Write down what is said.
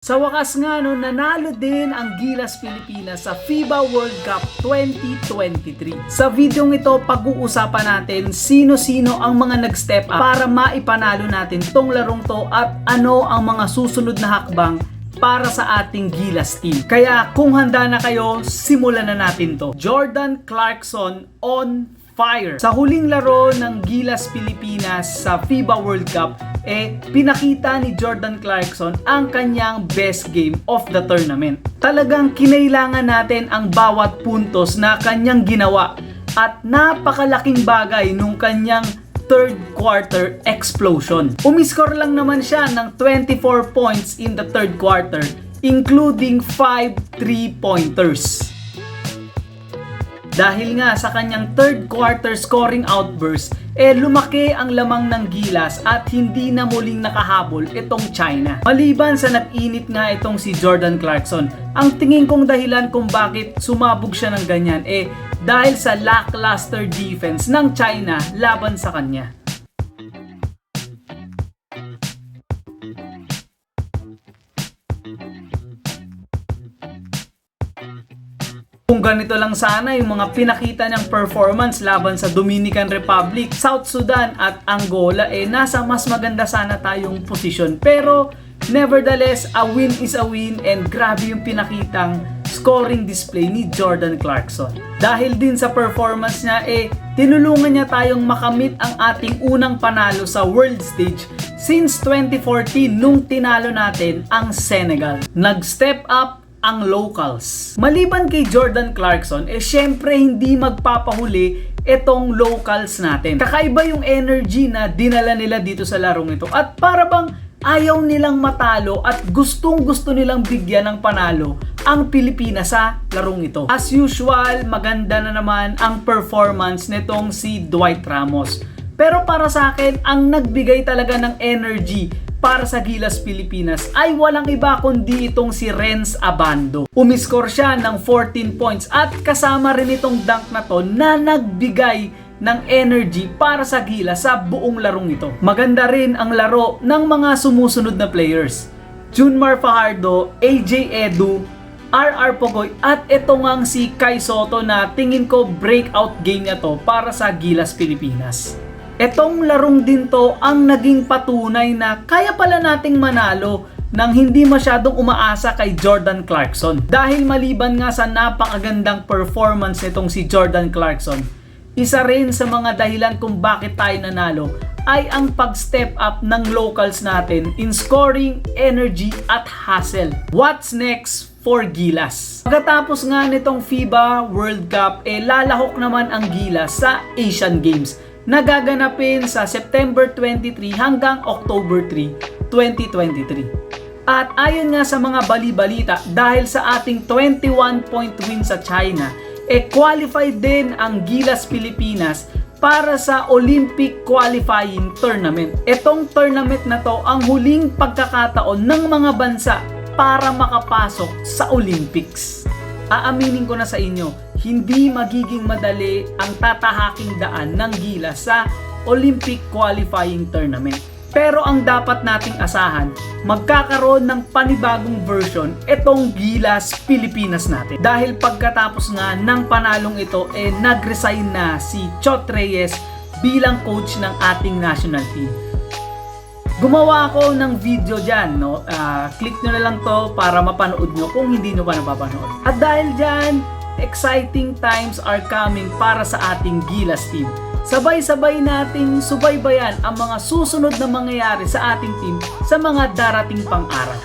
Sa wakas nga no, nanalo din ang Gilas Pilipinas sa FIBA World Cup 2023. Sa videong ito, pag-uusapan natin sino-sino ang mga nag-step up para maipanalo natin tong larong to at ano ang mga susunod na hakbang para sa ating Gilas team. Kaya kung handa na kayo, simulan na natin to. Jordan Clarkson on fire. Sa huling laro ng Gilas Pilipinas sa FIBA World Cup, pinakita ni Jordan Clarkson ang kanyang best game of the tournament. Talagang kinailangan natin ang bawat puntos na kanyang ginawa at napakalaking bagay nung kanyang third quarter explosion. Umiscore lang naman siya ng 24 points in the third quarter, including 5 3-pointers. Dahil nga sa kanyang third quarter scoring outburst, lumaki ang lamang ng Gilas at hindi na muling nakahabol itong China. Maliban sa nag-init nga itong si Jordan Clarkson, ang tingin kong dahilan kung bakit sumabog siya ng ganyan dahil sa lackluster defense ng China laban sa kanya. Kung ganito lang sana yung mga pinakita niyang performance laban sa Dominican Republic, South Sudan at Angola, nasa mas maganda sana tayong posisyon. Pero nevertheless, a win is a win and grabe yung pinakitang scoring display ni Jordan Clarkson. Dahil din sa performance niya, tinulungan niya tayong makamit ang ating unang panalo sa world stage since 2014 nung tinalo natin ang Senegal. Nag-step up ang locals. Maliban kay Jordan Clarkson, syempre hindi magpapahuli itong locals natin. Kakaiba yung energy na dinala nila dito sa larong ito at para bang ayaw nilang matalo at gustong-gusto nilang bigyan ng panalo ang Pilipinas sa larong ito. As usual, maganda na naman ang performance nitong si Dwight Ramos. Pero para sa akin, ang nagbigay talaga ng energy para sa Gilas Pilipinas ay walang iba kundi itong si Renz Abando. Umiscore siya ng 14 points at kasama rin itong dunk na to na nagbigay ng energy para sa Gilas sa buong larong ito. Maganda rin ang laro ng mga sumusunod na players. Junmar Fajardo, AJ Edu, RR Pogoy at ito ngang si Kai Soto na tingin ko breakout game na to para sa Gilas Pilipinas. Etong larong din to ang naging patunay na kaya pala nating manalo nang hindi masyadong umaasa kay Jordan Clarkson. Dahil maliban nga sa napakagandang performance nitong si Jordan Clarkson, isa rin sa mga dahilan kung bakit tayo nanalo ay ang pag-step up ng locals natin in scoring, energy at hustle. What's next for Gilas? Pagkatapos nga nitong FIBA World Cup, lalahok naman ang Gilas sa Asian Games na gaganapin sa September 23 hanggang October 3, 2023. At ayon nga sa mga bali-balita, dahil sa ating 21-point win sa China, qualified din ang Gilas Pilipinas para sa Olympic Qualifying Tournament. Itong tournament na to ang huling pagkakataon ng mga bansa para makapasok sa Olympics. Aaminin ko na sa inyo, hindi magiging madali ang tatahaking daan ng Gilas sa Olympic Qualifying Tournament. Pero ang dapat nating asahan, magkakaroon ng panibagong version itong Gilas Pilipinas natin. Dahil pagkatapos nga ng panalong ito, nag-resign na si Chot Reyes bilang coach ng ating national team. Gumawa ako ng video dyan, no? Click nyo na lang to para mapanood nyo kung hindi nyo pa napapanood. At dahil dyan, exciting times are coming para sa ating Gilas team. Sabay-sabay nating subaybayan ang mga susunod na mangyayari sa ating team sa mga darating pang araw.